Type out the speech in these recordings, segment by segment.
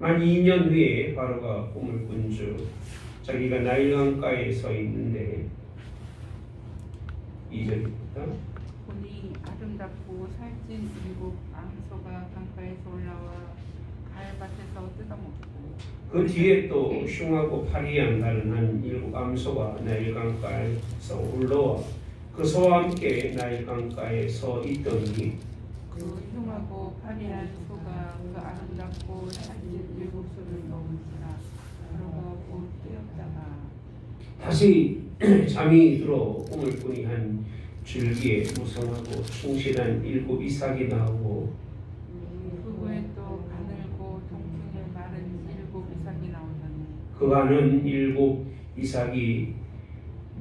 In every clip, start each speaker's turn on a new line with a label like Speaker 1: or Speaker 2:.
Speaker 1: 만 2년 후에 바로가 꿈을 꾼 주 자기가 나일강가에 서 있는데 2절입니다.
Speaker 2: 보니 아름답고 살찐 7 암소가 강가에서 올라와 갈밭에서 뜯어먹고
Speaker 1: 그 뒤에 또 흉하고 파리한 다른 한 7 암소가 나일강가에서 올라와 그 소와 함께 나일강가에 서 있더니
Speaker 2: 그 흉하고 파리한 소가 그 아름답고 살찐 7소를 먹은지라 바로가 곧 깨었다가
Speaker 1: 다시 잠이 들어 꿈을 꾸니 한 줄기에 무성하고 충실한 7 이삭이 나오고
Speaker 2: 그 후에 또 가늘고 통풍에 마른 7 이삭이 나오더니
Speaker 1: 그 안은 7 이삭이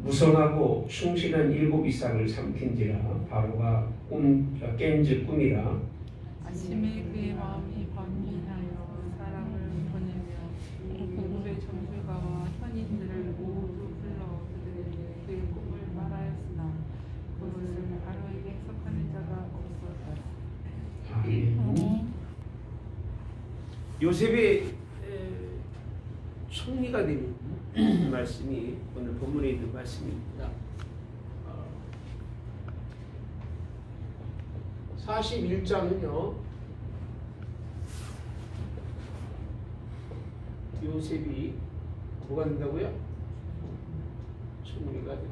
Speaker 1: 무성하고 충실한 7 이삭을 삼킨지라 바로가 깬즉 꿈이라.
Speaker 2: 아침에 그의 마음이 번민하여 사람을 보내며 애굽의 점술가와 선인들을 모두 불러 그들에게 그의 꿈을 말하였으나 그것을 바로에게 해석하는 자가 없었다.
Speaker 1: 아멘. 요셉의 총리가 되는 말씀이 오늘 본문에 있는 말씀입니다. 41장은요 요셉이 뭐가 된다고요? 총리가 된다.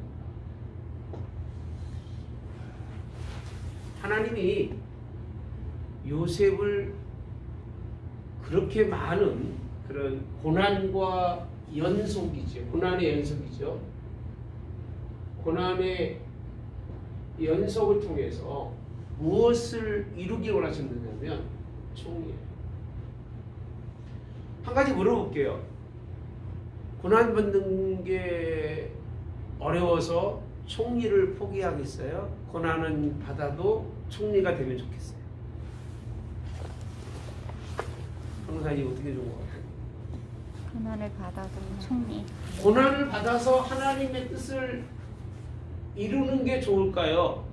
Speaker 1: 하나님이 요셉을 그렇게 많은 그런 고난과 연속이죠. 고난의 연속이죠. 고난의 연속을 통해서 무엇을 이루기 원하셨느냐면 총리예요. 한 가지 물어볼게요. 고난 받는 게 어려워서 총리를 포기하겠어요? 고난은 받아도 총리가 되면 좋겠어요? 변호사님 어떻게 좋은 것 같아요?
Speaker 3: 고난을 받아도 총리.
Speaker 1: 고난을 받아서 하나님의 뜻을 이루는 게 좋을까요?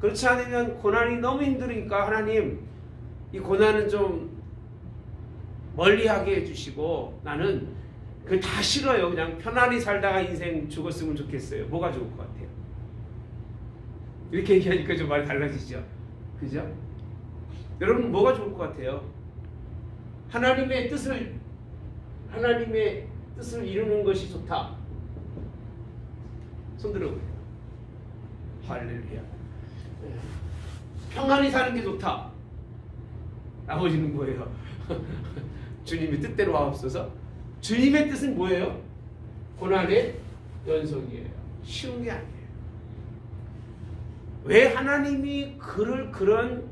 Speaker 1: 그렇지 않으면 고난이 너무 힘드니까 하나님 이 고난은 좀 멀리하게 해주시고 나는 그 다 싫어요. 그냥 편안히 살다가 인생 죽었으면 좋겠어요. 뭐가 좋을 것 같아요? 이렇게 얘기하니까 좀 말이 달라지죠? 그죠? 여러분 뭐가 좋을 것 같아요? 하나님의 뜻을 이루는 것이 좋다. 손 들어보세요. 할렐루야. 평안히 사는 게 좋다. 나머지는 뭐예요? 주님의 뜻대로 하옵소서. 주님의 뜻은 뭐예요? 고난의 연속이에요. 쉬운 게 아니에요. 왜 하나님이 그를 그런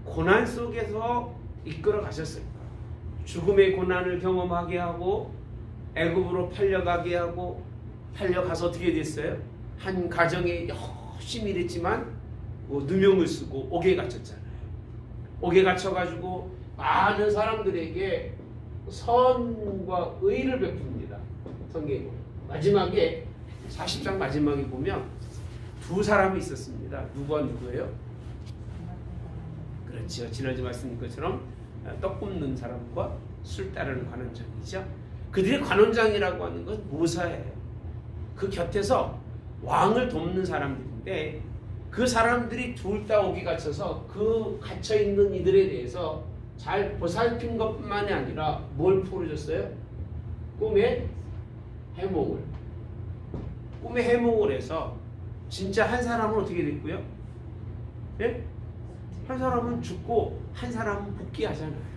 Speaker 1: 고난 속에서 이끌어 가셨을까? 죽음의 고난을 경험하게 하고 애굽으로 팔려가게 하고 팔려가서 어떻게 됐어요? 한 가정에 열심히 일했지만 누명을 쓰고 옥에 갇혔잖아요. 옥에 갇혀가지고 많은 사람들에게 선과 의를 베풉니다. 성경에 마지막에 40장 마지막에 보면 두 사람이 있었습니다. 누구예요? 그렇죠. 지난주 말씀인 것처럼 떡 굽는 사람과 술 따르는 관원장이죠. 그들의 관원장이라고 하는 건 모사예요. 그 곁에서 왕을 돕는 사람들인데 그 사람들이 둘 다 옥에 갇혀서 그 갇혀있는 이들에 대해서 잘 보살핀 것뿐만이 아니라 뭘 풀어줬어요? 꿈의 해몽을. 꿈의 해몽을 해서 진짜 한 사람은 어떻게 됐고요? 예? 한 사람은 죽고 한 사람은 복귀하잖아요.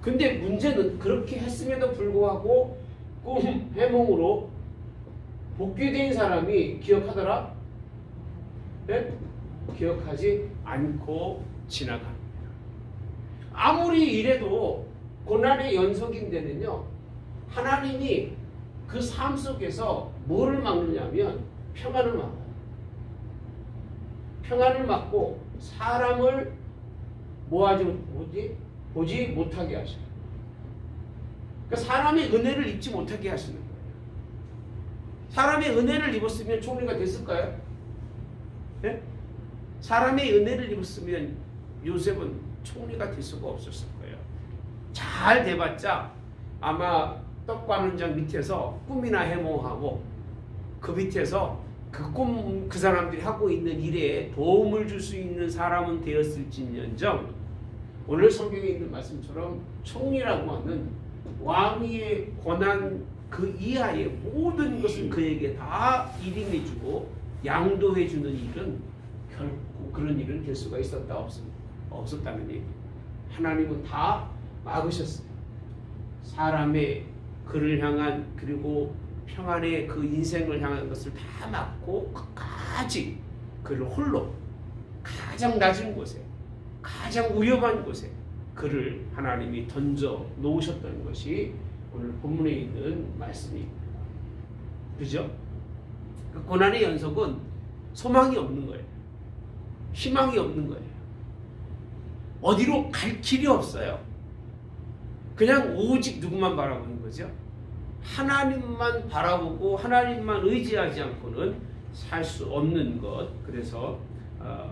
Speaker 1: 근데 문제는 그렇게 했음에도 불구하고 꿈 해몽으로 복귀된 사람이 기억하더라? 네? 기억하지 않고 지나갑니다. 아무리 이래도 고난의 연속인데는요, 하나님이 그 삶 속에서 뭐를 막느냐면 평안을 막아요. 평안을 막고 사람을 보지 못하게 하셔요. 그러니까 사람의 은혜를 입지 못하게 하시는 거예요. 사람의 은혜를 입었으면 총리가 됐을까요? 네? 사람의 은혜를 입었으면 요셉은 총리가 될 수가 없었을 거예요. 잘 돼봤자 아마 떡관원장 밑에서 꿈이나 해몽하고 그 밑에서 그 사람들이 하고 있는 일에 도움을 줄 수 있는 사람은 되었을지언정 오늘 성경에 있는 말씀처럼 총리라고 하는 왕위의 권한 그 이하의 모든 것을 그에게 다 일임해주고 양도해주는 일은 결코 그런 일은 될 수가 없었다는 얘기. 하나님은 다 막으셨어요. 사람의 그를 향한 그리고 평안의 그 인생을 향한 것을 다 막고 끝까지 그를 홀로 가장 낮은 곳에 가장 위험한 곳에 그를 하나님이 던져 놓으셨다는 것이 오늘 본문에 있는 말씀입니다. 그죠? 그 고난의 연속은 소망이 없는 거예요. 희망이 없는 거예요. 어디로 갈 길이 없어요. 그냥 오직 누구만 바라보는 거죠? 하나님만 바라보고 하나님만 의지하지 않고는 살 수 없는 것. 그래서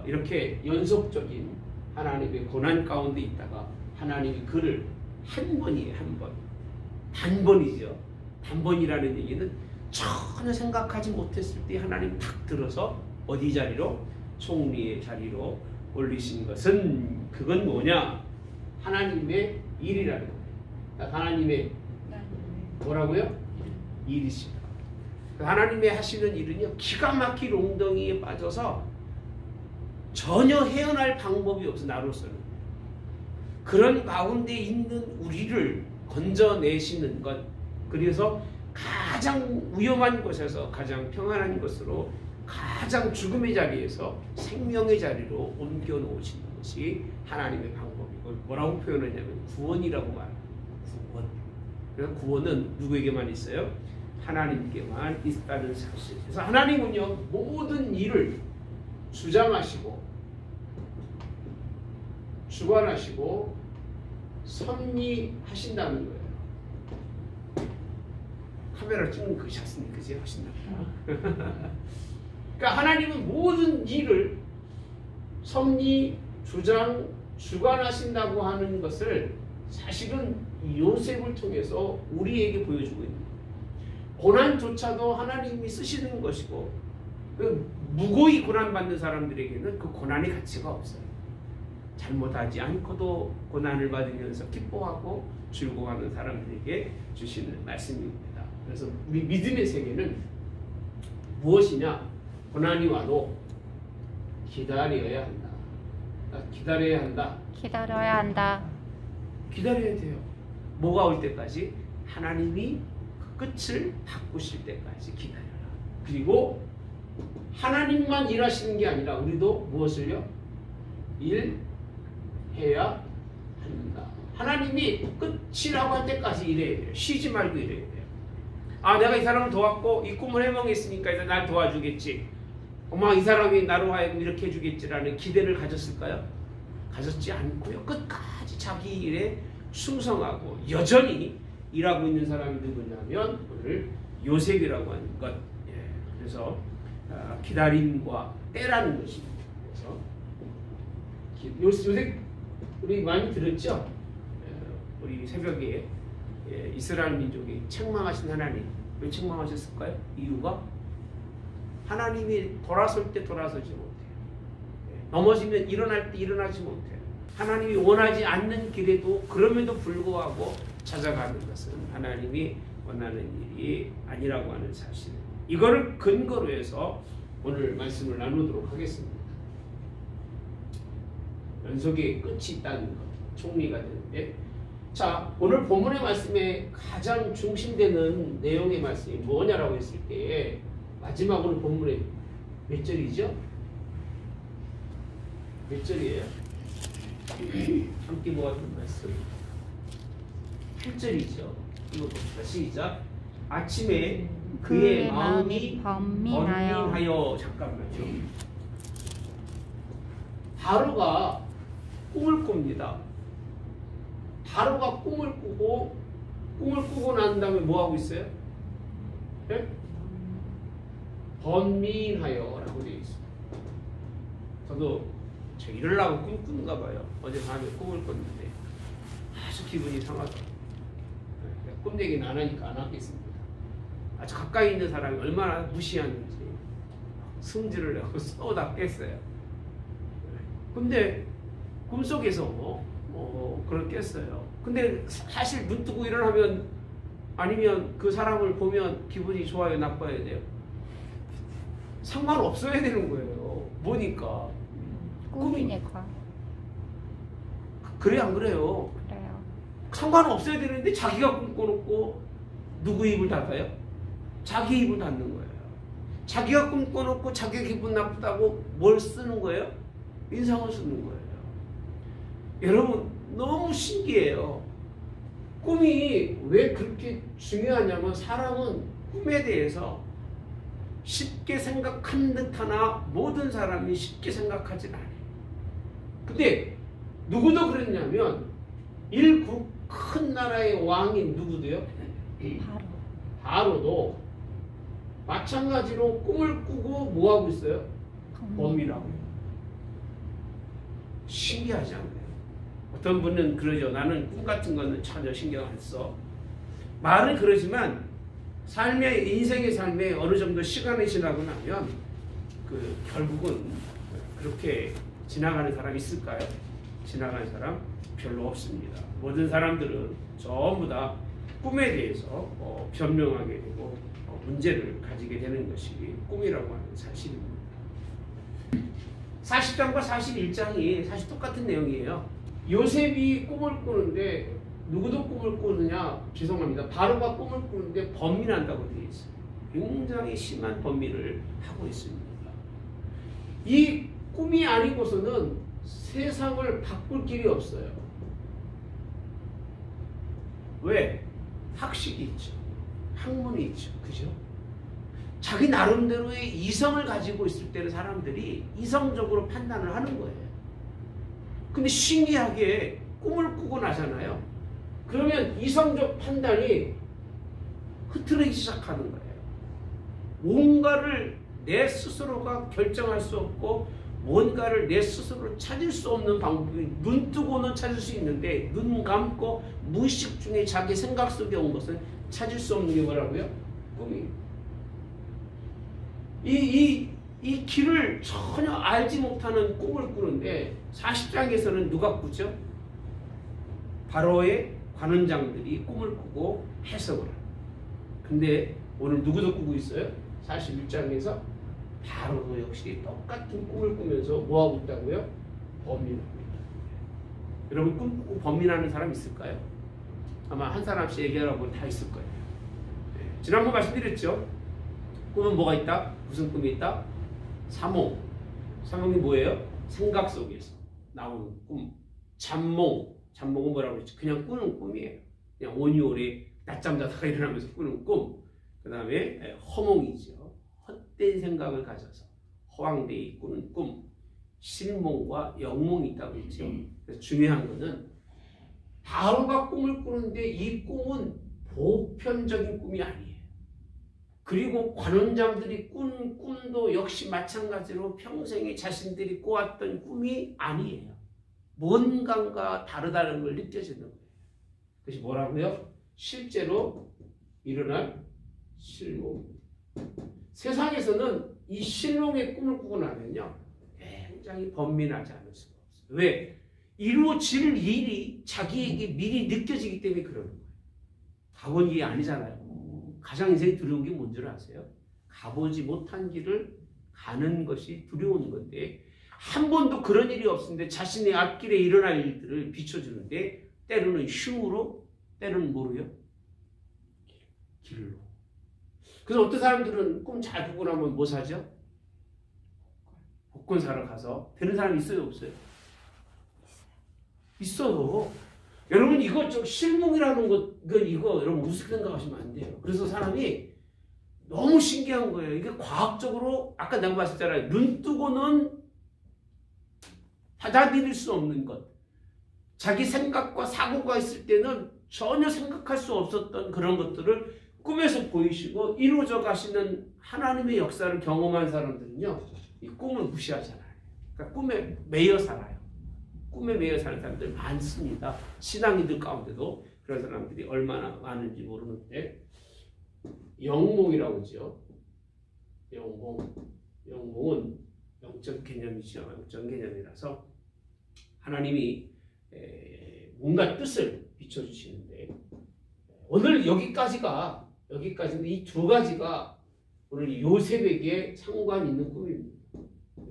Speaker 1: 이렇게 연속적인 하나님의 고난 가운데 있다가 하나님이 그를 한 번이에요. 한 번. 단번이죠. 단번이라는 얘기는 전혀 생각하지 못했을 때 하나님 탁 들어서 어디 자리로? 총리의 자리로 올리신 것은 그건 뭐냐? 하나님의 일이라는 거예요. 하나님의 뭐라고요? 일이시다. 하나님의 하시는 일은요 기가 막힌 웅덩이에 빠져서 전혀 헤어날 방법이 없어. 나로서는 그런 가운데 있는 우리를 건져내시는 것. 그래서 가장 위험한 곳에서 가장 평안한 곳으로 가장 죽음의 자리에서 생명의 자리로 옮겨 놓으시는 것이 하나님의 방법이고 뭐라고 표현하냐면 구원이라고 말합니다. 구원. 그래서 구원은 누구에게만 있어요? 하나님께만 있다는 사실. 그래서 하나님은요 모든 일을 주장하시고 주관하시고 섭리하신다는 거예요. 카메라 찍는 그 샷은 그지 하신다. 그러니까 하나님은 모든 일을 섭리, 주장, 주관하신다고 하는 것을 사실은 요셉을 통해서 우리에게 보여주고 있는 거예요. 고난조차도 하나님이 쓰시는 것이고 그 무고히 고난받는 사람들에게는 그 고난의 가치가 없어요. 잘못하지 않고도 고난을 받으면서 기뻐하고 즐거워하는 사람들에게 주시는 말씀입니다. 그래서 우리 믿음의 세계는 무엇이냐? 고난이 와도 기다려야 한다. 기다려야 한다.
Speaker 3: 기다려야 한다.
Speaker 1: 기다려야 돼요. 뭐가 올 때까지? 하나님이 그 끝을 바꾸실 때까지 기다려라. 그리고 하나님만 일하시는 게 아니라 우리도 무엇을요? 일해야 한다. 하나님이 끝이라고 할 때까지 일해야 돼요. 쉬지 말고 일해야 돼요. 아, 내가 이 사람을 도왔고 이 꿈을 해몽했으니까 이제 날 도와주겠지. 어머, 이 사람이 나로 하여금 이렇게 해주겠지라는 기대를 가졌을까요? 가졌지 않고요. 끝까지 자기 일에 충성하고 여전히 일하고 있는 사람이 누구냐면 오늘 요셉이라고 하는 것. 예, 그래서 기다림과 때라는 것입니다. 그래서 요셉 우리 많이 들었죠? 우리 새벽에 이스라엘 민족이 책망하신 하나님. 왜 책망하셨을까요? 이유가 하나님이 돌아설 때 돌아서지 못해요. 넘어지면 일어날 때 일어나지 못해요. 하나님이 원하지 않는 길에도 그럼에도 불구하고 찾아가는 것은 하나님이 원하는 일이 아니라고 하는 사실. 이거를 근거로 해서 오늘 말씀을 나누도록 하겠습니다. 연속의 끝이 있다는 것, 총리가 되는데, 자, 오늘 본문의 말씀에 가장 중심되는 내용의 말씀이 뭐냐라고 했을 때 마지막으로 본문에 몇 절이죠? 몇 절이에요? 함께 모았던 말씀 8절이죠. 이거 봅시다. 시작. 아침에 그의 마음이 번민하여. 잠깐만요. 바로가 꿈을 꿉니다. 바로가 꿈을 꾸고 난 다음에 뭐 하고 있어요? 네? 번민하여 라고 되어 있어요. 저도 저 이러려고 꿈 꾸는가 봐요. 어제 밤에 꿈을 꿨는데 아주 기분이 상하죠. 꿈 얘기는 안 하니까 안 하겠습니다. 아주 가까이 있는 사람이 얼마나 무시하는지 승질을 내고 싸우다 깼어요. 근데 꿈속에서 그걸 깼어요. 근데 사실 눈 뜨고 일어나면 아니면 그 사람을 보면 기분이 좋아요, 나빠야 돼요? 상관없어야 되는 거예요. 뭐니까?
Speaker 3: 꿈이니까.
Speaker 1: 그래 안 그래요?
Speaker 3: 그래요.
Speaker 1: 상관없어야 되는데 자기가 꿈꿔놓고 누구 입을 닫아요? 자기 입을 닫는 거예요. 자기가 꿈꿔놓고 자기 기분 나쁘다고 뭘 쓰는 거예요? 인상을 쓰는 거예요. 여러분 너무 신기해요. 꿈이 왜 그렇게 중요하냐면 사람은 꿈에 대해서 쉽게 생각한 듯하나 모든 사람이 쉽게 생각하진 않아요. 근데 누구도 그랬냐면 일국 큰 나라의 왕인 누구도요? 바로도 마찬가지로 꿈을 꾸고 뭐하고 있어요? 범이라고 해요. 신기하지 않나요? 어떤 분은 그러죠. 나는 꿈 같은 거는 전혀 신경 안 써. 말은 그러지만 인생의 삶에 어느 정도 시간이 지나고 나면 결국은 그렇게 지나가는 사람 있을까요? 지나가는 사람 별로 없습니다. 모든 사람들은 전부 다 꿈에 대해서 변명하게 되고 문제를 가지게 되는 것이 꿈이라고 하는 사실입니다. 40장과 41장이 사실 똑같은 내용이에요. 요셉이 꿈을 꾸는데 누구도 꿈을 꾸느냐? 죄송합니다. 바로가 꿈을 꾸는데 번민한다고 되어 있어요. 굉장히 심한 번민을 하고 있습니다. 이 꿈이 아니고서는 세상을 바꿀 길이 없어요. 왜? 학식이 있죠. 학문이 있죠. 그죠? 자기 나름대로의 이성을 가지고 있을 때는 사람들이 이성적으로 판단을 하는 거예요. 근데 신기하게 꿈을 꾸고 나잖아요. 그러면 이성적 판단이 흐트러지기 시작하는 거예요. 뭔가를 내 스스로가 결정할 수 없고 뭔가를 내 스스로 찾을 수 없는 방법이 눈 뜨고는 찾을 수 있는데 눈 감고 무의식 중에 자기 생각 속에 온 것은 찾을 수 없는 게 뭐라고요? 꿈이에요. 이 길을 전혀 알지 못하는 꿈을 꾸는데 40장에서는 누가 꾸죠? 바로의 관원장들이 꿈을 꾸고 해석을 합니다. 근데 오늘 누구도 꾸고 있어요? 41장에서 바로도 역시 똑같은 꿈을 꾸면서 뭐하고 있다고요? 범민하고 있다. 여러분 꿈 꾸고 범민하는 사람 있을까요? 아마 한 사람씩 얘기하라고 다 있을 거예요. 네. 지난번 말씀드렸죠? 꿈은 뭐가 있다? 무슨 꿈이 있다? 사몽. 사몽이 뭐예요? 생각 속에서 나오는 꿈. 잠몽. 잠몽은 뭐라고 그랬죠? 그냥 꾸는 꿈이에요. 그냥 오니오리 낮잠 자다가 일어나면서 꾸는 꿈. 그 다음에 허몽이죠. 헛된 생각을 가져서 허황되이 꾸는 꿈. 실몽과 영몽이 있다고 했죠. 그래서 중요한 것은 바로가 꿈을 꾸는데 이 꿈은 보편적인 꿈이 아니에요. 그리고 관원장들이 꾼 꿈도 역시 마찬가지로 평생에 자신들이 꾸었던 꿈이 아니에요. 뭔가가 다르다는 걸 느껴지는 거예요. 그것이 뭐라고요? 실제로 일어날 실몽. 세상에서는 이 실몽의 꿈을 꾸고 나면요. 굉장히 번민하지 않을 수가 없어요. 왜? 이루어질 일이 자기에게 미리 느껴지기 때문에 그러는 거예요. 가본 길이 아니잖아요. 가장 인생이 두려운 게 뭔지 아세요? 가보지 못한 길을 가는 것이 두려운 건데 한 번도 그런 일이 없는데 자신의 앞길에 일어날 일들을 비춰주는데 때로는 흉으로 때로는 뭐로요? 길로. 그래서 어떤 사람들은 꿈 잘 꾸고 나면 뭐 사죠? 복권 사러 가서 되는 사람이 있어요? 없어요? 있어요. 여러분 이거 실몽이라는 것 이거 여러분 우습게 생각하시면 안 돼요. 그래서 사람이 너무 신기한 거예요. 이게 과학적으로 아까 내가 말씀드렸잖아요. 눈 뜨고는 받아들일 수 없는 것. 자기 생각과 사고가 있을 때는 전혀 생각할 수 없었던 그런 것들을 꿈에서 보이시고 이루어져 가시는 하나님의 역사를 경험한 사람들은요. 이 꿈을 무시하잖아요. 그러니까 꿈에 매여 살아요. 꿈에 매여 사는 사람들 많습니다. 신앙인들 가운데도 그런 사람들이 얼마나 많은지 모르는데 영몽이라고 하죠. 영몽은 영적 개념이죠. 영적 개념이라서 하나님이 뭔가 뜻을 비춰주시는데 오늘 여기까지는 이 두 가지가 오늘 요셉에게 상관 있는 꿈입니다.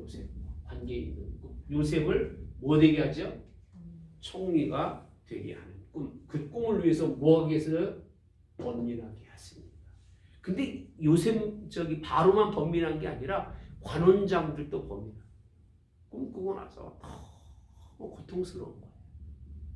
Speaker 1: 요셉 관계 있는 꿈. 요셉을 뭐 되게 하죠? 총리가 되게 하는 꿈. 그 꿈을 위해서 뭐 하기 위해서 번민하게 하십니다. 근데 요셉 바로만 번민한 게 아니라 관원장들도 번민합니다. 꿈꾸고 나서 너무 고통스러운 거예요.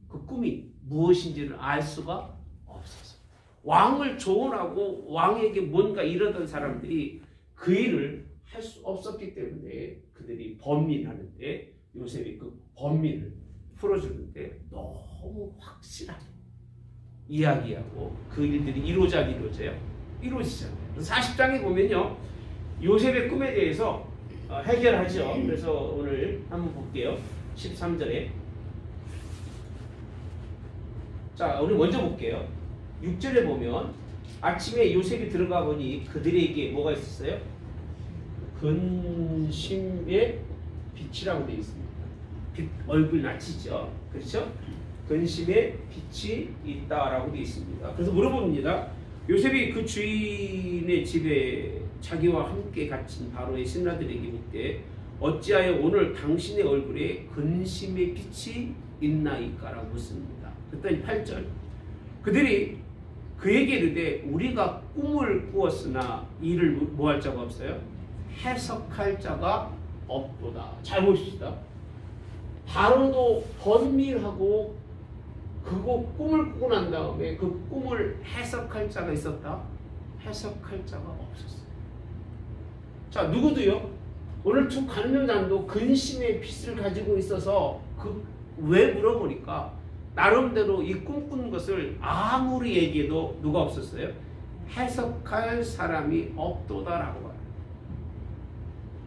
Speaker 1: 그 꿈이 무엇인지를 알 수가 없어서 왕을 조언하고 왕에게 뭔가 이러던 사람들이 그 일을 할 수 없었기 때문에 그들이 번민하는데 요셉이 그 번민을 풀어주는데 너무 확실하게 이야기하고 그 일들이 이루어져요. 이루어지잖아요. 40장에 보면요. 요셉의 꿈에 대해서 해결하죠. 그래서 오늘 한번 볼게요. 13절에 자, 우리 먼저 볼게요. 6절에 보면 아침에 요셉이 들어가 보니 그들에게 뭐가 있었어요? 근심의 빛이라고 되어 있습니다. 얼굴 낯이죠. 그렇죠? 근심의 빛이 있다라고 되어 있습니다. 그래서 물어봅니다. 요셉이 그 주인의 집에 자기와 함께 갇힌 바로의 신하들에게 묻되 어찌하여 오늘 당신의 얼굴에 근심의 빛이 있나이까라고 묻습니다. 그랬더니 8절 그들이 그에게 이르되 우리가 꿈을 꾸었으나 이를 뭐 할 자가 없어요? 해석할 자가 없도다. 잘 보십시다. 바로도 번민하고 그거 꿈을 꾸고 난 다음에 그 꿈을 해석할 자가 있었다? 해석할 자가 없었어요. 자, 누구도요? 오늘 두 관명장도 근심의 빛을 가지고 있어서 왜 물어보니까 나름대로 이 꿈꾼 것을 아무리 얘기해도 누가 없었어요? 해석할 사람이 없도다라고 봐요.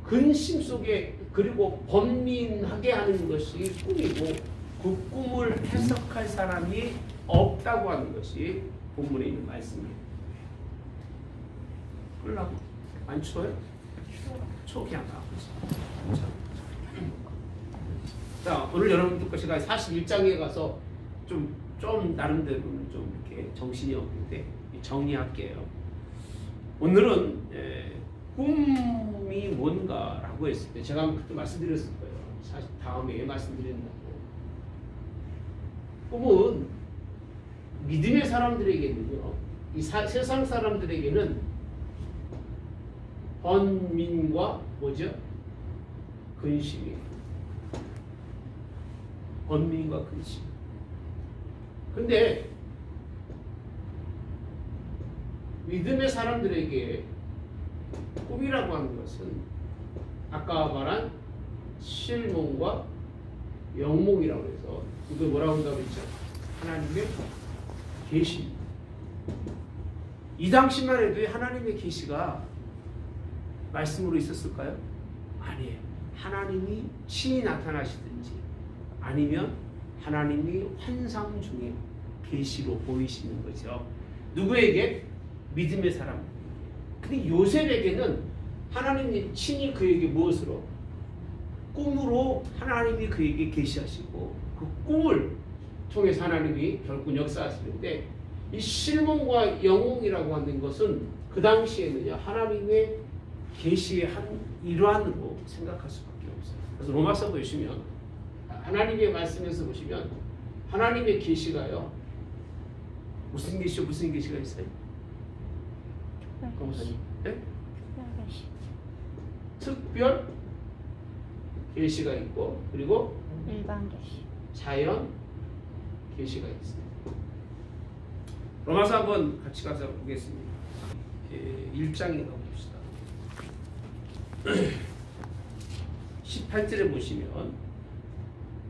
Speaker 1: 근심 속에 그리고 번민하게 하는 것이 꿈이고 그 꿈을 해석할 사람이 없다고 하는 것이 본문에 있는 말씀이에요. 끌라고? 안 추워요? 추워 그냥 가. 자, 오늘 여러분들 것이 41장에 가서 좀 나름대로는 좀 이렇게 정신이 없는데 정리할게요. 오늘은 꿈이 뭔가라고 했을 때 제가 그때 말씀드렸을 거예요. 사실 다음에 말씀드린다고. 꿈은 믿음의 사람들에게는요, 이 세상 사람들에게는 번민과 뭐죠? 근심이에요. 번민과 근심. 근데 믿음의 사람들에게 꿈이라고 하는 것은 아까 말한 실몽과 영몽이라고 해서 이거 뭐라고 한다고 했죠? 하나님의 계시. 이 당시만 해도 하나님의 계시가 말씀으로 있었을까요? 아니에요. 하나님이 친히 나타나시든지 아니면 하나님이 환상 중에 계시로 보이시는 거죠. 누구에게? 믿음의 사람. 근데 요셉에게는 하나님이 친히 그에게 무엇으로? 꿈으로 하나님이 그에게 계시하시고 그 꿈을 통해서 하나님이 결국 역사하시는데 이 실몽과 영몽이라고 하는 것은 그 당시에는요 하나님의 계시의 한 일환으로 생각할 수밖에 없어요. 그래서 로마서 보시면 하나님의 말씀에서 보시면 하나님의 계시가요 무슨 계시가 있어요? 네? 특별 계시가 있고 그리고
Speaker 3: 일반 계시,
Speaker 1: 자연 계시가 있어요. 로마서 한번 같이 가서 보겠습니다. 1장에 가봅시다. 18절에 보시면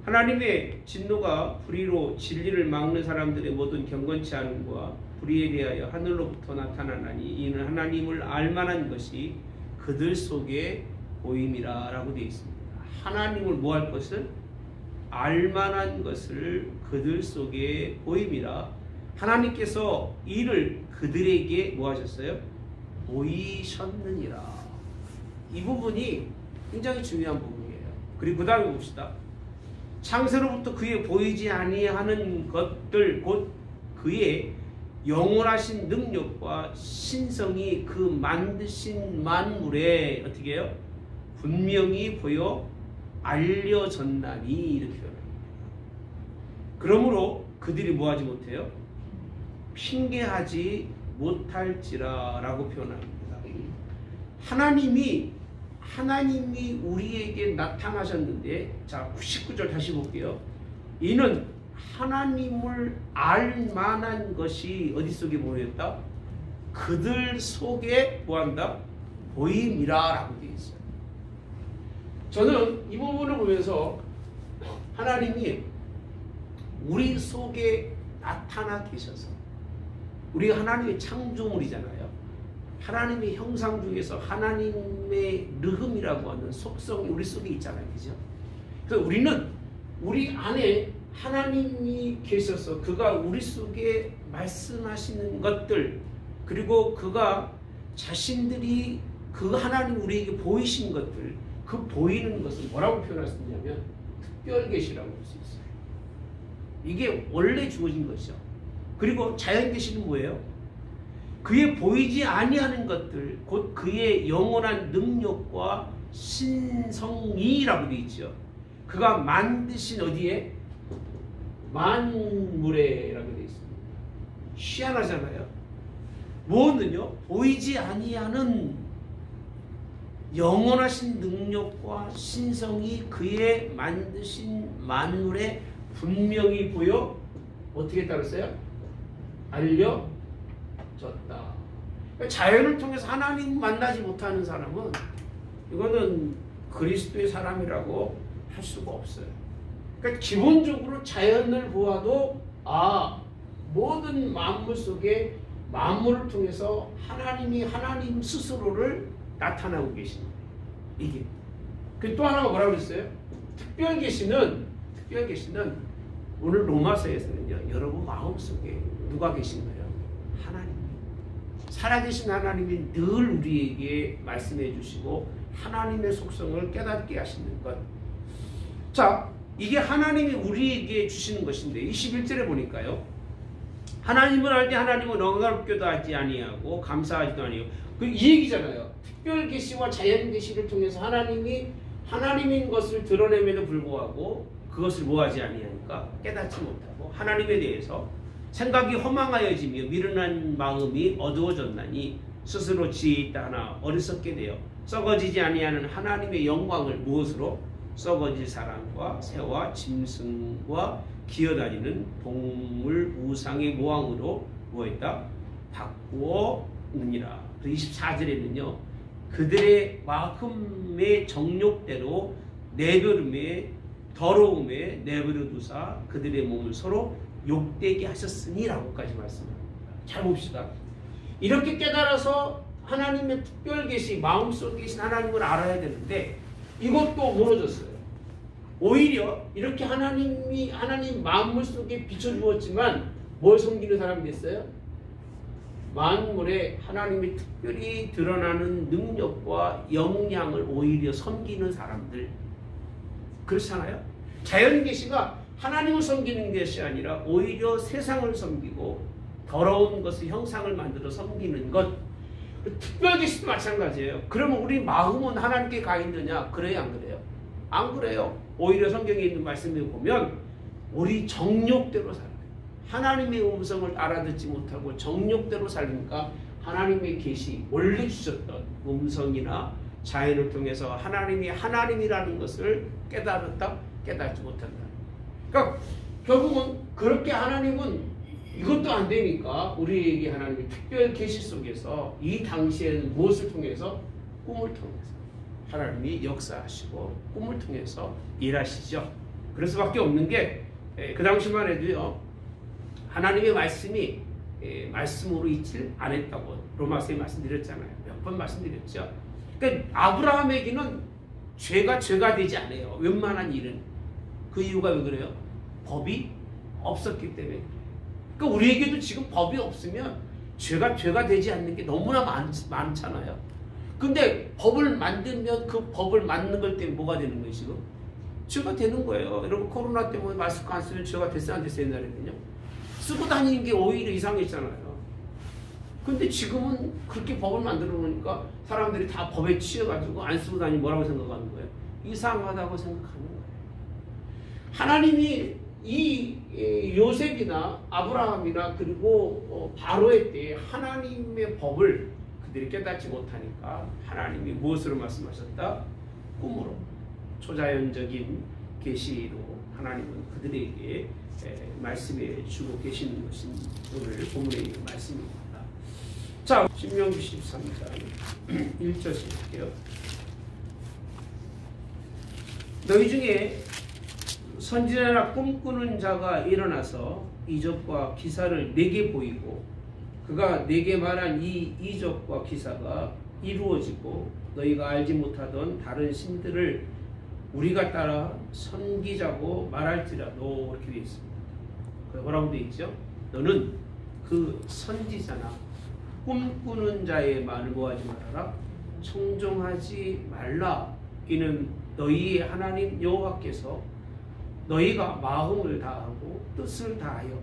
Speaker 1: 하나님의 진노가 불의로 진리를 막는 사람들의 모든 경건치 않음과 불의에 대하여 하늘로부터 나타나나니 이는 하나님을 알만한 것이 그들 속에 보임이라 라고 되어 있습니다. 하나님을 뭐 할 것을? 알만한 것을 그들 속에 보임이라. 하나님께서 이를 그들에게 뭐 하셨어요? 보이셨느니라. 이 부분이 굉장히 중요한 부분이에요. 그리고 그 다음에 봅시다. 창세로부터 그의 보이지 아니하는 것들 곧 그의 영원하신 능력과 신성이 그 만드신 만물에 어떻게 해요? 분명히 보여 알려졌나니 이렇게 표현합니다. 그러므로 그들이 뭐하지 못해요? 핑계하지 못할지라 라고 표현합니다. 하나님이 우리에게 나타나셨는데, 자 19절 다시 볼게요. 이는 하나님을 알 만한 것이 어디 속에 모였다? 그들 속에 뭐한다? 보임이라 라고 되어 있어요. 저는 이 부분을 보면서 하나님이 우리 속에 나타나 계셔서, 우리가 하나님의 창조물이잖아요. 하나님의 형상 중에서 하나님의 르흠이라고 하는 속성이 우리 속에 있잖아요. 그죠? 그래서 우리는 우리 안에 하나님이 계셔서 그가 우리 속에 말씀하시는 것들, 그리고 그가 자신들이 그 하나님 우리에게 보이신 것들, 그 보이는 것을 뭐라고 표현할 수 있냐면 특별계시라고 할 수 있어요. 이게 원래 주어진 것이죠. 그리고 자연계시는 뭐예요? 그의 보이지 아니하는 것들, 곧 그의 영원한 능력과 신성이라고 되어 있죠. 그가 만드신 어디에? 만물에라고 되어 있습니다. 희한하잖아요. 뭐는요? 보이지 아니하는 영원하신 능력과 신성이 그의 만드신 만물에 분명히 보여 어떻게 따랐어요? 알려졌다. 자연을 통해서 하나님 만나지 못하는 사람은 이거는 그리스도의 사람이라고 할 수가 없어요. 그러니까 기본적으로 자연을 보아도 모든 만물 속에 만물을 통해서 하나님이 하나님 스스로를 나타나고 계십니다. 이게. 그 또 하나가 뭐라고 그랬어요? 특별계시는 오늘 로마서에서는요, 여러분 마음속에 누가 계신가요? 하나님. 살아계신 하나님이 늘 우리에게 말씀해 주시고 하나님의 속성을 깨닫게 하시는 것. 자, 이게 하나님이 우리에게 주시는 것인데 21절에 보니까요, 하나님을 알되 하나님은 언급교도 하지 아니하고 감사하지도 아니하고, 이 얘기잖아요. 특별계시와 자연계시를 통해서 하나님이 하나님인 것을 드러냄에도 불구하고 그것을 뭐하지 아니하니까 깨닫지 못하고 하나님에 대해서 생각이 허망하여지며 미련한 마음이 어두워졌나니 스스로 지혜 있다 하나 어리석게 되어 썩어지지 아니하는 하나님의 영광을 무엇으로? 썩어질 사람과 새와 짐승과 기어다니는 동물 우상의 모양으로 뭐했다? 바꾸었느니라. 24절에는요. 그들의 마음의 정욕대로 내버림에 더러움에 내버려 두사 그들의 몸을 서로 욕되게 하셨으니 라고까지 말씀합니다. 잘 봅시다. 이렇게 깨달아서 하나님의 특별계시, 마음속에 계신 하나님을 알아야 되는데 이것도 무너졌어요. 오히려 이렇게 하나님 만물 속에 비춰주었지만 뭘 섬기는 사람이 됐어요? 만물에 하나님이 특별히 드러나는 능력과 역량을 오히려 섬기는 사람들. 그렇잖아요. 자연계시가 하나님을 섬기는 것이 아니라 오히려 세상을 섬기고 더러운 것의 형상을 만들어 섬기는 것. 특별계시도 마찬가지예요. 그러면 우리 마음은 하나님께 가 있느냐? 그래요, 안 그래요? 안 그래요. 오히려 성경에 있는 말씀을 보면 우리 정욕대로 살아요. 하나님의 음성을 알아듣지 못하고 정욕대로 살니까 하나님의 계시, 원래 주셨던 음성이나 자연을 통해서 하나님이 하나님이라는 것을 깨달지 못한다. 그러니까 결국은 그렇게 하나님은 이것도 안 되니까 우리에게 하나님의 특별 계시 속에서 이 당시에는 무엇을 통해서? 꿈을 통해서 하나님이 역사하시고 꿈을 통해서 일하시죠. 그럴 수밖에 없는 게 그 당시만 해도요, 하나님의 말씀이 말씀으로 있질 않았다고 로마서에 말씀드렸잖아요. 몇 번 말씀드렸죠. 그러니까 아브라함에게는 죄가 되지 않아요. 웬만한 일은. 그 이유가 왜 그래요? 법이 없었기 때문에. 그러니까 우리에게도 지금 법이 없으면 죄가 되지 않는 게 너무나 많잖아요. 근데 법을 만들면 그 법을 만든 것 때문에 뭐가 되는 거예요, 지금? 죄가 되는 거예요. 여러분, 코로나 때문에 마스크 안 쓰면 죄가 됐어, 안 됐어, 옛날에는요? 쓰고 다니는 게 오히려 이상했잖아요. 근데 지금은 그렇게 법을 만들어 놓으니까 사람들이 다 법에 취해가지고 안 쓰고 다니면 뭐라고 생각하는 거예요? 이상하다고 생각하는 거예요. 하나님이 이 요셉이나 아브라함이나 그리고 바로의 때에 하나님의 법을 그들이 깨닫지 못하니까 하나님이 무엇으로 말씀하셨다? 꿈으로, 초자연적인 계시로 하나님은 그들에게 말씀해 주고 계시는 것이 오늘 본문의 말씀입니다. 자, 신명기 13장 1절씩 할게요. 너희 중에 선지자나 꿈꾸는 자가 일어나서 이적과 기사를 내게 보이고 그가 내게 말한 이 이적과 기사가 이루어지고 너희가 알지 못하던 다른 신들을 우리가 따라 섬기자고 말할지라도 이렇게 되어 있습니다. 뭐라고 되어 있죠? 너는 그 선지자나 꿈꾸는 자의 말을 뭐하지 말아라? 청종하지 말라. 이는 너희 하나님 여호와께서 너희가 마음을 다하고 뜻을 다하여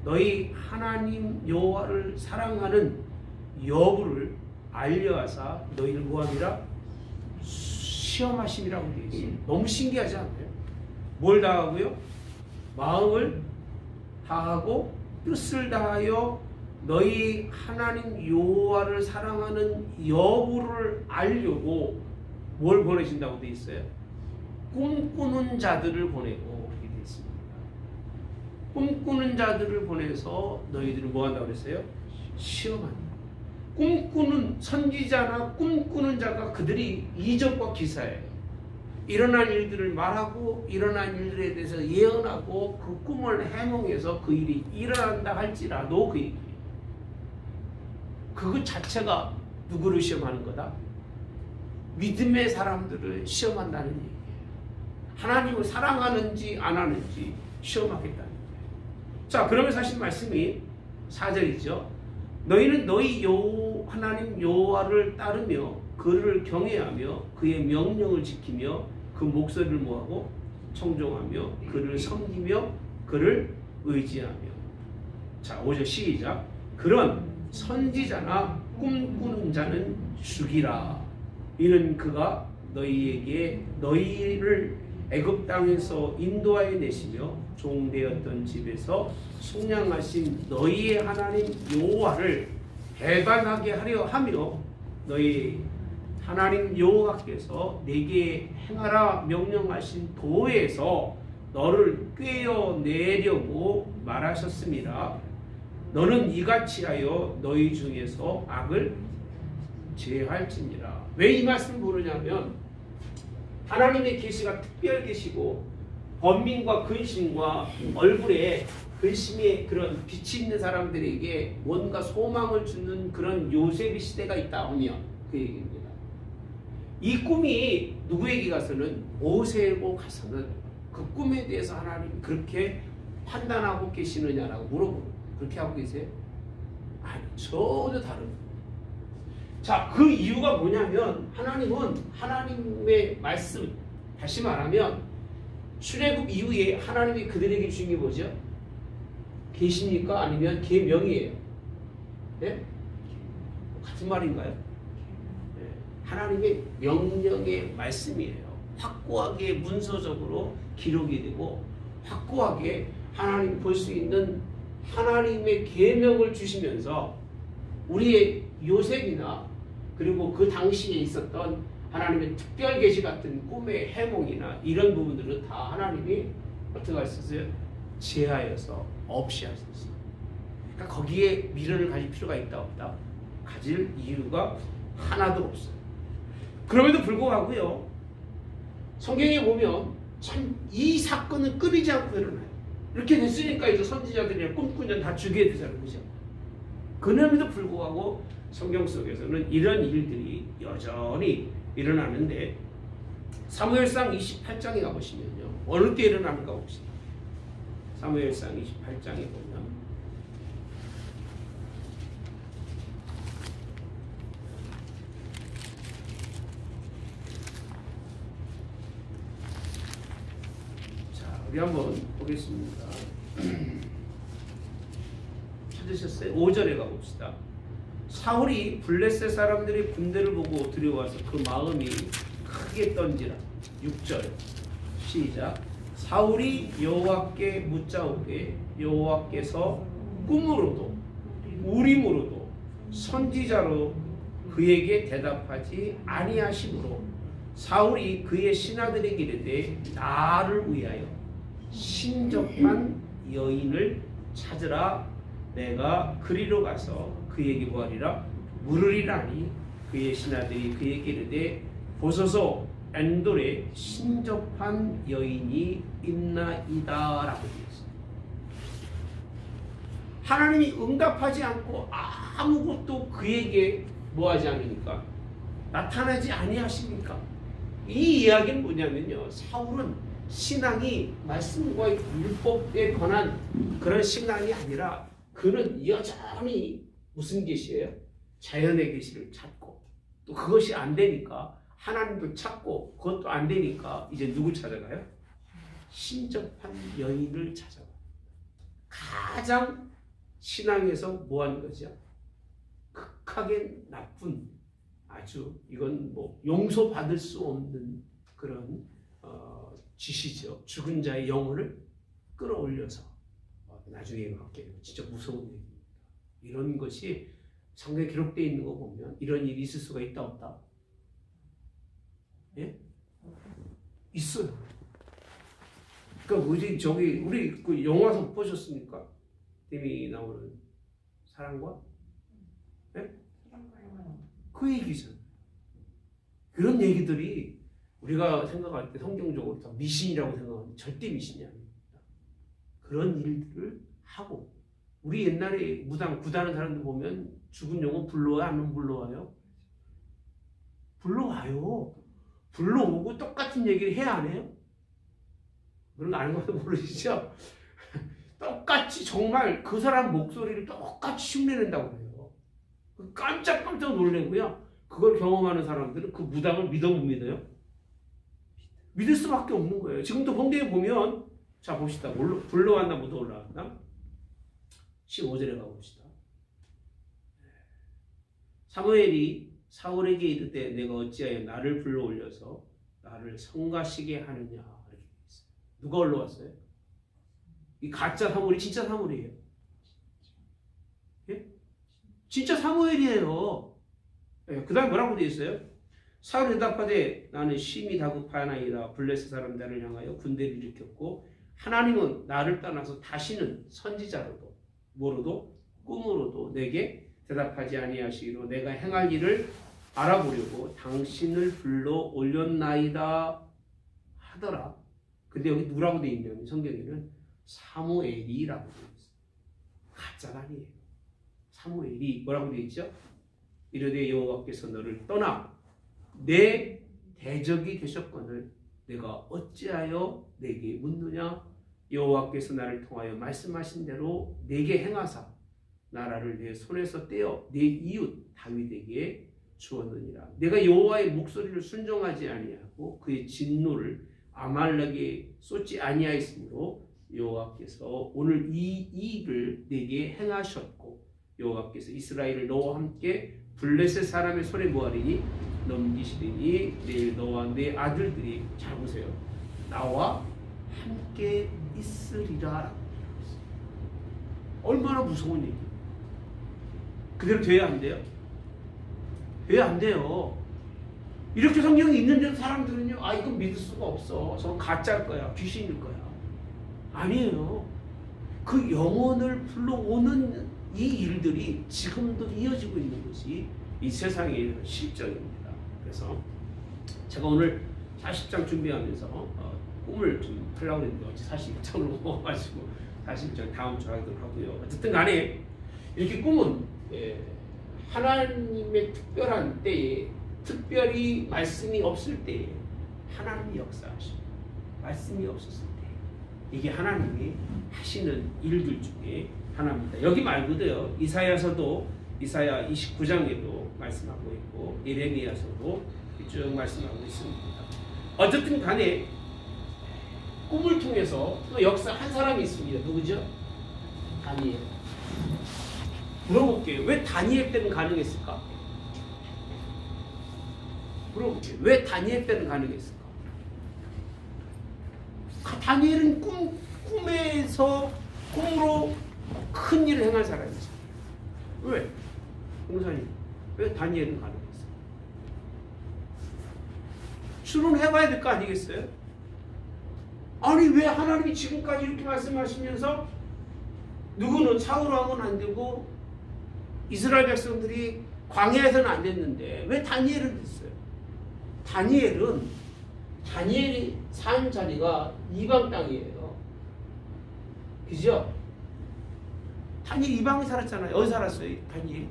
Speaker 1: 너희 하나님 여호와를 사랑하는 여부를 알려하사 너희를 뭐함이라? 시험하심이라고 되어 있어요. 너무 신기하지 않나요? 뭘 다하고요? 마음을 다하고 뜻을 다하여 너희 하나님 여호와를 사랑하는 여부를 알려고 뭘 보내신다고 되어 있어요? 꿈꾸는 자들을 보내고 이렇게 되어 있습니다. 꿈꾸는 자들을 보내서 너희들을 뭐 한다고 그랬어요? 시험한다. 꿈꾸는 선지자나 꿈꾸는 자가 그들이 이적과 기사예요. 일어난 일들을 말하고 일어난 일들에 대해서 예언하고 그 꿈을 해몽해서 그 일이 일어난다 할지라도 그 얘기예요. 그것 자체가 누구를 시험하는 거다? 믿음의 사람들을 시험한다는 얘기예요. 하나님을 사랑하는지 안 하는지 시험하겠다는 거예요. 자, 그러면 사실 말씀이 4절이죠. 너희는 너희 하나님 여호와를 따르며 그를 경외하며 그의 명령을 지키며 그 목소리를 뭐하고 청종하며 그를 섬기며 그를 의지하며. 자, 5절 시작. 그런 선지자나 꿈꾸는 자는 죽이라. 이는 그가 너희에게 너희를 애굽 땅에서 인도하여 내시며 종되었던 집에서 속량하신 너희의 하나님 여호와를 배반하게 하려 하며 너희 하나님 여호와께서 내게 행하라 명령하신 도에서 너를 꿰어내려고 말하셨습니다. 너는 이같이 하여 너희 중에서 악을 제할지니라. 왜 이 말씀을 모르냐면 하나님의 계시가 특별 계시고 번민과 근심과 얼굴에 근심의 그런 빛이 있는 사람들에게 뭔가 소망을 주는 그런 요셉의 시대가 있다 하면 그 얘기입니다. 이 꿈이 누구에게 가서는 모세에게 가서는 그 꿈에 대해서 하나님이 그렇게 판단하고 계시느냐라고 물어보고 그렇게 하고 계세요? 아니, 전혀 다릅니다. 자, 그 이유가 뭐냐면 하나님은 하나님의 말씀, 다시 말하면 출애굽 이후에 하나님이 그들에게 주신 게 뭐죠? 계시입니까? 아니면 계명이에요? 네? 같은 말인가요? 네. 하나님의 명령의 말씀이에요. 확고하게 문서적으로 기록이 되고 확고하게 하나님 볼 수 있는 하나님의 계명을 주시면서 우리의 요셉이나 그리고 그 당시에 있었던 하나님의 특별 계시 같은 꿈의 해몽이나 이런 부분들은 다 하나님이 어떻게 하셨어요? 제하여서 없이 하셨어요. 그러니까 거기에 미련을 가질 필요가 있다 없다? 가질 이유가 하나도 없어요. 그럼에도 불구하고요, 성경에 보면 참 이 사건은 끊이지 않고 일어나요. 이렇게 됐으니까 이제 선지자들이나 꿈꾸는 다 죽여야 되잖아요. 그죠? 그럼에도 불구하고 성경 속에서는 이런 일들이 여전히 일어나는데 사무엘상 28장에 가보시면요. 어느 때 일어나는가 봅시다. 사무엘상 28장에 보면 자, 우리 한번 보겠습니다. 찾으셨어요? 5절에 가봅시다. 사울이 블레셋 사람들의 군대를 보고 두려워서 그 마음이 크게 떤지라. 6절 시작. 사울이 여호와께 묻자오되 여호와께서 꿈으로도 우림으로도 선지자로 그에게 대답하지 아니하심으로 사울이 그의 신하들에게 이르되 나를 위하여 신접한 여인을 찾으라. 내가 그리로 가서 그에게 뭐하리라 물으리라니. 그의 신하들이 그에게 이르되 보소서 엔돌에 신접한 여인이 있나이다 라고 되었습니다. 하나님이 응답하지 않고 아무것도 그에게 뭐하지 않으니까 나타나지 아니하십니까? 이 이야기는 뭐냐면요, 사울은 신앙이 말씀과 율법에 관한 그런 신앙이 아니라 그는 여전히 무슨 계시예요? 자연의 계시를 찾고, 또 그것이 안 되니까 하나님도 찾고, 그것도 안 되니까 이제 누구 찾아가요? 신접한 여인을 찾아가요. 가장 신앙에서 뭐하는 거죠? 극하게 나쁜, 아주 이건 뭐 용서받을 수 없는 그런 짓이죠. 죽은 자의 영혼을 끌어올려서 나중에 갖게 되면 진짜 무서운 얘기입니다. 이런 것이 성경에 기록되어 있는 거 보면 이런 일이 있을 수가 있다 없다? 예? 있어요. 그러니까 우리 그 영화에서 못 보셨습니까? 데미 나오는 사랑과? 예? 그 얘기잖아요. 그런 얘기들이 우리가 생각할 때 성경적으로 다 미신이라고 생각하는데 절대 미신이 아닙니다. 그런 일들을 하고, 우리 옛날에 무당 구다는 사람들 보면 죽은 영혼 불러와요? 안 불러와요? 불러와요. 불러오고 똑같은 얘기를 해야 안 해요? 그런 거 아는 것도 모르시죠? 똑같이 정말 그 사람 목소리를 똑같이 흉내낸다고 해요. 깜짝깜짝 놀래고요. 그걸 경험하는 사람들은 그 무당을 믿어 못 믿어요? 믿을 수밖에 없는 거예요. 지금도 성경에 보면, 자 봅시다. 불러왔나 못 올라왔나? 15절에 가봅시다. 사무엘이 사울에게 이르되 내가 어찌하여 나를 불러올려서 나를 성가시게 하느냐, 이렇게 했어요. 누가 올라왔어요? 이 가짜 사무엘이 진짜 사무엘이에요. 예? 진짜 사무엘이에요. 예, 그 다음에 뭐라고 되어 있어요? 사울이 대답하되 나는 심히 다급하나이다. 블레셋 사람들을 향하여 군대를 일으켰고 하나님은 나를 떠나서 다시는 선지자로도 뭐로도 꿈으로도 내게 대답하지 아니하시기로 내가 행할 일을 알아보려고 당신을 불러 올렸나이다 하더라. 근데 여기 누구라고 되어 있냐면 성경에는 사무엘이라고 되어 있어요. 가짜가 아니에요. 사무엘이 뭐라고 되어 있죠? 이르되 여호와께서 너를 떠나 내 대적이 되셨거늘 내가 어찌하여 내게 묻느냐? 여호와께서 나를 통하여 말씀하신 대로 내게 행하사 나라를 내 손에서 떼어 내 이웃 다윗에게 주었느니라. 내가 여호와의 목소리를 순종하지 아니하고 그의 진노를 아말렉에 쏟지 아니하였으므로 여호와께서 오늘 이 일을 내게 행하셨고 여호와께서 이스라엘을 너와 함께 블레셋 사람의 손에 뭐하리니 넘기시리니 내일 너와 내 아들들이, 잘 보세요, 나와 함께 있으리라. 얼마나 무서운 얘기. 그대로 돼야 안 돼요? 돼야 안 돼요. 이렇게 성경이 있는데도 사람들은요, 아 이건 믿을 수가 없어, 저건 가짜일 거야, 귀신일 거야. 아니에요. 그 영혼을 불러오는 이 일들이 지금도 이어지고 있는 것이 이 세상의 실정입니다. 그래서 제가 오늘 40장 준비하면서 꿈을 좀 하려고 했는데 어찌 41장으로 넘어가가지고 40장 다음 주 하도록 하고요. 어쨌든 간에 이렇게 꿈은 하나님의 특별한 때에, 특별히 말씀이 없을 때에 하나님이 역사하시고 말씀이 없었을 때 이게 하나님이 하시는 일들 중에 하나입니다. 여기 말고도요. 이사야서도 이사야 29장에도 말씀하고 있고 예레미야서도 쭉 말씀하고 있습니다. 어쨌든 간에 꿈을 통해서 또 역사한 사람이 있습니다. 누구죠? 다니엘. 물어볼게요. 왜 다니엘 때는 가능했을까? 물어볼게요. 왜 다니엘 때는 가능했을까? 다니엘은 꿈으로 큰 일을 행한 사람이죠. 왜? 공사님, 왜 다니엘은 가능했어요? 추론해봐야 될 거 아니겠어요? 아니 왜 하나님이 지금까지 이렇게 말씀하시면서 누구는 사울왕은 안 되고 이스라엘 백성들이 광야에서는 안 됐는데 왜 다니엘은 됐어요? 다니엘이 산 자리가 이방 땅이에요. 그죠? 다니엘 이방에 살았잖아요. 어디 살았어요? 다니엘?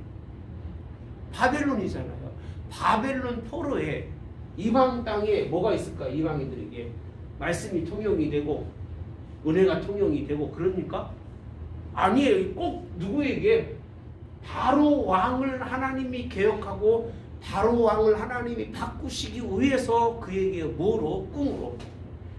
Speaker 1: 바벨론이잖아요. 바벨론 포로에 이방 땅에 뭐가 있을까? 이방인들에게 말씀이 통용이 되고 은혜가 통용이 되고 그럽니까? 아니에요. 꼭 누구에게 바로 왕을 하나님이 개혁하고 바로 왕을 하나님이 바꾸시기 위해서 그에게 뭐로? 꿈으로.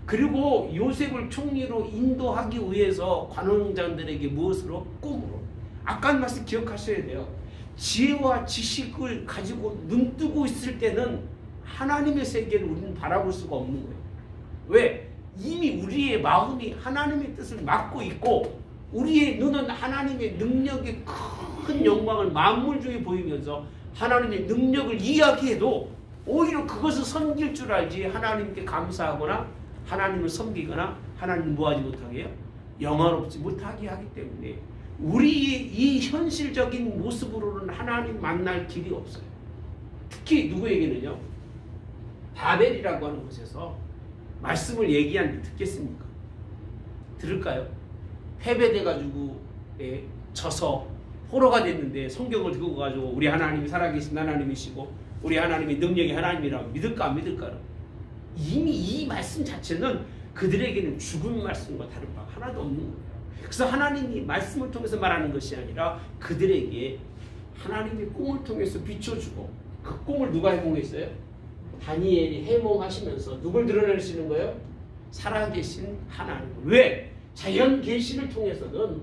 Speaker 1: 그리고 요셉을 총리로 인도하기 위해서 관원장들에게 무엇으로? 꿈으로. 아까 말씀 기억하셔야 돼요. 지혜와 지식을 가지고 눈 뜨고 있을 때는 하나님의 세계를 우리는 바라볼 수가 없는 거예요. 왜? 이미 우리의 마음이 하나님의 뜻을 맡고 있고 우리의 눈은 하나님의 능력의 큰 영광을 만물중에 보이면서 하나님의 능력을 이야기해도 오히려 그것을 섬길 줄 알지 하나님께 감사하거나 하나님을 섬기거나 하나님을 뭐하지 못하게 해요? 영화롭지 못하게 하기 때문에 우리의 이 현실적인 모습으로는 하나님 만날 길이 없어요. 특히 누구에게는요? 바벨이라고 하는 곳에서 말씀을 얘기하는데 듣겠습니까? 들을까요? 패배돼가지고 져서 포로가 됐는데 성경을 들고 가지고 우리 하나님이 살아계신 하나님이시고 우리 하나님이 능력이 하나님이라고 믿을까 안 믿을까? 이미 이 말씀 자체는 그들에게는 죽은 말씀과 다른 바가 하나도 없는 거예요. 그래서 하나님이 말씀을 통해서 말하는 것이 아니라 그들에게 하나님이 꿈을 통해서 비춰주고 그 꿈을 누가 해몽했어요? 다니엘이 해몽하시면서 누굴 드러내시는 거예요? 살아계신 하나님. 왜? 자연 계시를 통해서는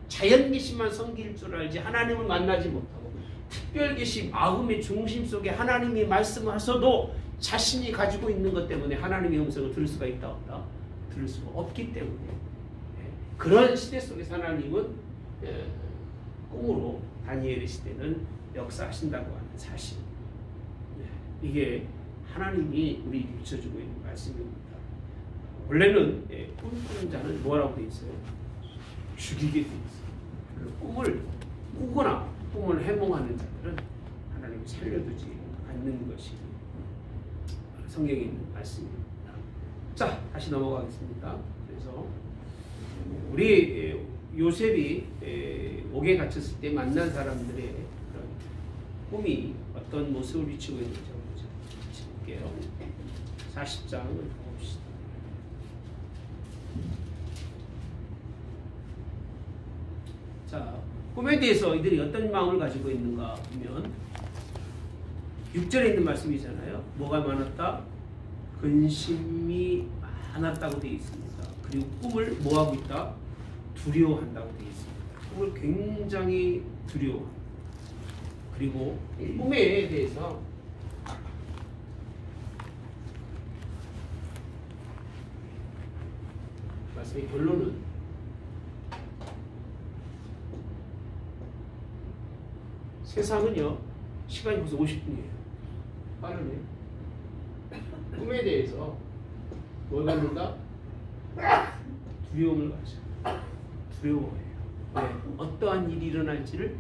Speaker 1: 자연 계시만 섬길 줄 알지 하나님을 만나지 못하고 특별 계시 마음의 중심 속에 하나님이 말씀하셔도 자신이 가지고 있는 것 때문에 하나님의 음성을 들을 수가 있다 없다? 들을 수가 없기 때문에 그런 시대 속에서 하나님은 꿈으로 다니엘의 시대는 역사하신다고 하는 사실. 이게 하나님이 우리에게 비춰주고 있는 말씀입니다. 원래는 꿈 꾸는 자는 뭐라고 되어 있어요? 죽이게 되어 있어요. 그 꿈을 꾸거나 꿈을 해몽하는 자들은 하나님이 살려두지 않는 것이 성경에 있는 말씀입니다. 자, 다시 넘어가겠습니다. 그래서 우리 요셉이 옥에 갇혔을 때 만난 사람들의 그런 꿈이 어떤 모습을 비추고 있는지 한번 볼게요. 40장을 봅시다. 자, 꿈에 대해서 이들이 어떤 마음을 가지고 있는가 보면 6절에 있는 말씀이잖아요. 뭐가 많았다? 근심이 많았다고 되어 있습니다. 그리고 꿈을 뭐하고 있다? 두려워한다고 되어 있습니다. 꿈을 굉장히 두려워합니다. 그리고 꿈에 대해서 말씀의 결론은 세상은요 시간이 벌써 50분이에요. 빠르네. 꿈에 대해서 뭘 갖는다? 두려움을 가져. 두려워해요. 왜? 어떠한 일이 일어날지를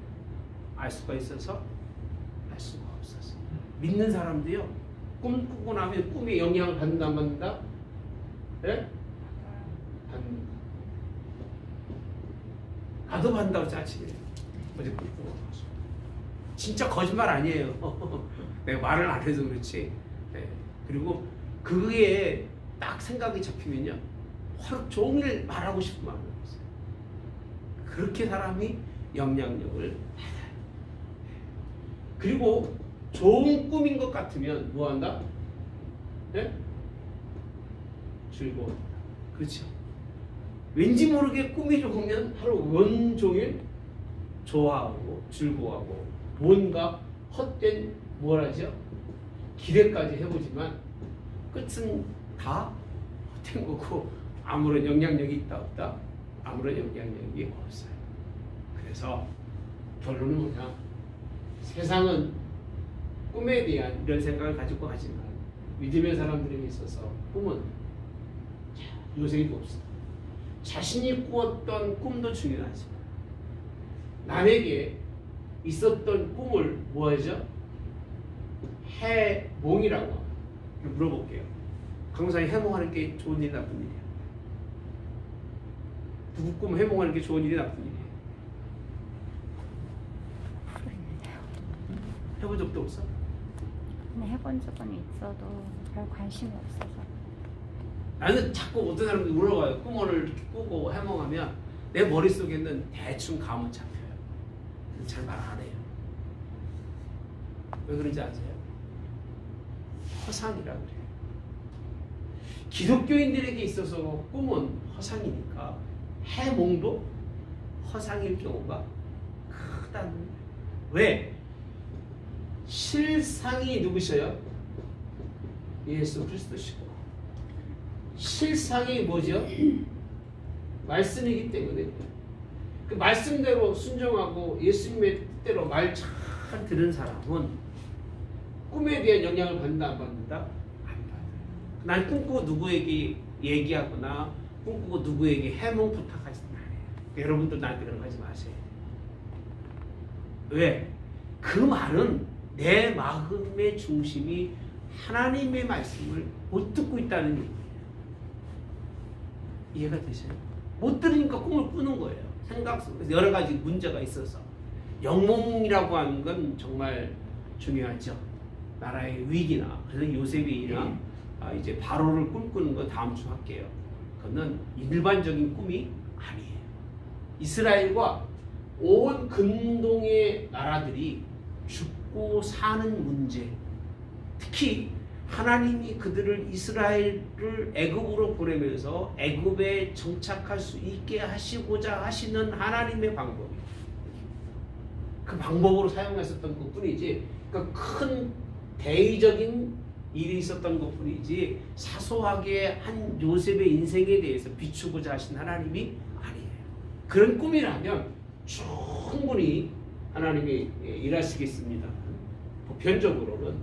Speaker 1: 알 수가 있어서 알 수가 없어서. 믿는 사람도요 꿈 꾸고 나면 꿈에 영향을 받는다 안 받는다? 네? 받는다. 나도 받는다고 짜치네. 어제 꿈 꾸고 가서. 진짜 거짓말 아니에요. 내가 말을 안 해서 그렇지. 네. 그리고 그게 딱 생각이 잡히면요. 하루 종일 말하고 싶은 마음이 없어요. 그렇게 사람이 영향력을 받아요. 그리고 좋은 꿈인 것 같으면 뭐한다? 네? 즐거워한다. 그렇죠? 왠지 모르게 꿈이 좋으면 하루 온종일 좋아하고 즐거워하고 뭔가 헛된 뭐라죠? 기대까지 해보지만 끝은 다 헛된 거고 아무런 영향력이 있다 없다? 아무런 영향력이 없어요. 그래서 결론은 뭐냐? 세상은 꿈에 대한 이런 생각을 가지고 하지만 믿음의 사람들에게 있어서 꿈은 요새도 없어요. 자신이 꾸었던 꿈도 중요하지만 남에게 있었던 꿈을 뭐하죠? 해몽이라고 합니다. 물어볼게요. 강사님 해몽하는 게 좋은 일이 나쁜 일이야? 누구 꿈 해몽하는 게 좋은 일이 나쁜 일이야? 해본 적도 없어?
Speaker 3: 네, 해본 적은 있어도 별 관심이 없어서.
Speaker 1: 나는 자꾸 어떤 사람들이 물어봐요. 꿈을 이렇게 꾸고 해몽하면 내 머릿속에는 대충 감은 잡혀요. 잘 말 안 해요. 왜 그런지 아세요? 허상이라 그래요. 기독교인들에게 있어서 꿈은 허상이니까 해몽도 허상일 경우가 크다는 거예요. 왜? 실상이 누구셔요? 예수 그리스도시고 실상이 뭐죠? 말씀이기 때문에 그 말씀대로 순종하고 예수님의 뜻대로 말 잘 들은 사람은 꿈에 대한 영향을 받는다 안 받는다? 안 받아요. 난 꿈꾸고 누구에게 얘기하거나 꿈꾸고 누구에게 해몽 부탁하지 않아요. 여러분도 나한테 그런 거 하지 마세요. 왜? 그 말은 내 마음의 중심이 하나님의 말씀을 못 듣고 있다는 얘기예요. 이해가 되세요? 못 들으니까 꿈을 꾸는 거예요. 생각 속에서 여러 가지 문제가 있어서. 영몽이라고 하는 건 정말 중요하죠. 나라의 위기나 그래서 요셉이나 이제 바로를 꿈꾸는 건 다음 주 할게요. 그거는 일반적인 꿈이 아니에요. 이스라엘과 온 근동의 나라들이 죽고 사는 문제, 특히 하나님이 그들을 이스라엘을 애굽으로 보내면서 애굽에 정착할 수 있게 하시고자 하시는 하나님의 방법이 그 방법으로 사용했었던 것뿐이지 그러니까 큰 대의적인 일이 있었던 것뿐이지 사소하게 한 요셉의 인생에 대해서 비추고자 하신 하나님이 아니에요. 그런 꿈이라면 충분히 하나님이 일하시겠습니다. 보편적으로는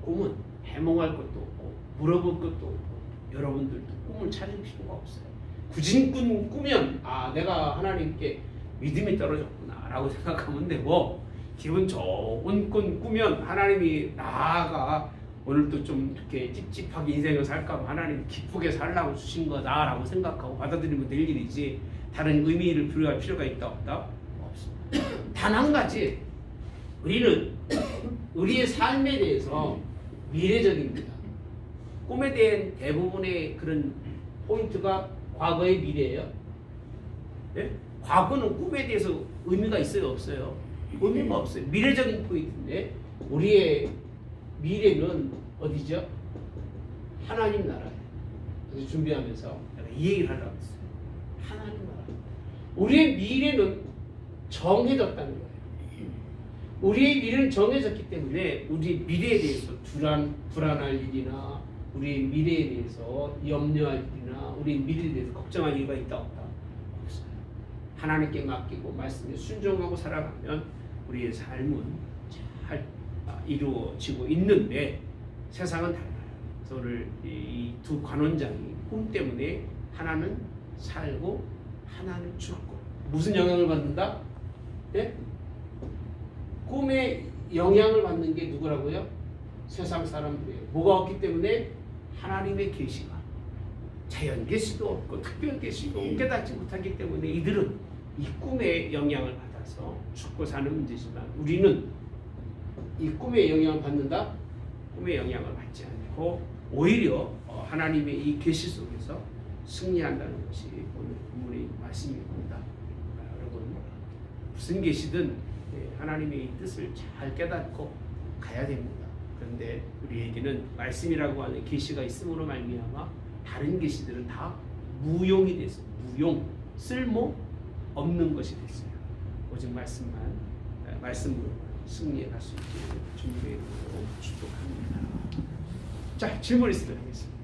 Speaker 1: 꿈은 해몽할 것도 없고 물어볼 것도 없고 여러분들도 꿈을 찾을 필요가 없어요. 구진꾼 꾸면 내가 하나님께 믿음이 떨어졌구나 라고 생각하면 되고 기분 좋은 꿈 꾸면 하나님이 나가 오늘도 좀 이렇게 찝찝하게 인생을 살까 하나님 기쁘게 살라고 주신 거다 라고 생각하고 받아들이면 될 일이지 다른 의미를 부여할 필요가 있다 없다? 없습니다. 단 한 가지 우리는 우리의 삶에 대해서 미래적입니다. 꿈에 대한 대부분의 그런 포인트가 과거의 미래예요. 네? 과거는 꿈에 대해서 의미가 있어요? 없어요? 의미가 없어요. 미래적인 포인트인데 우리의 미래는 어디죠? 하나님 나라예요. 그래서 준비하면서 내가 이 얘기를 하려고 했어요. 하나님 나라. 우리의 미래는 정해졌다는 거예요. 우리의 미래는 정해졌기 때문에 우리 미래에 대해서 불안할 일이나 우리의 미래에 대해서 염려할 일이나 우리의 미래에 대해서 걱정할 이유가 있다 없다? 없어요. 하나님께 맡기고 말씀에 순종하고 살아가면 우리의 삶은 잘 이루어지고 있는데 세상은 달라요. 그래서 오늘 이 두 관원장이 꿈 때문에 하나는 살고 하나는 죽고 무슨 영향을 받는다? 네? 꿈에 영향을 받는 게 누구라고요? 세상 사람들이에요. 뭐가 없기 때문에? 하나님의 계시가 자연 계시도 없고 특별 계시도 깨닫지 못하기 때문에 이들은 이 꿈에 영향을 받아서 죽고 사는 문제지만 우리는 이 꿈에 영향을 받는다? 꿈에 영향을 받지 않고 오히려 하나님의 이 계시 속에서 승리한다는 것이 오늘 본문의 말씀입니다. 여러분 무슨 계시든 하나님의 이 뜻을 잘 깨닫고 가야 됩니다. 그런데 우리에게는 말씀이라고 하는 계시가 있음으로 말미암아 다른 계시들은 다 무용이 됐어요. 무용, 쓸모 없는 것이 됐어요. 오직 말씀으로 승리해 갈 수 있기를 주님의 이름으로 축복합니다. 자, 질문 있으면 하겠습니다.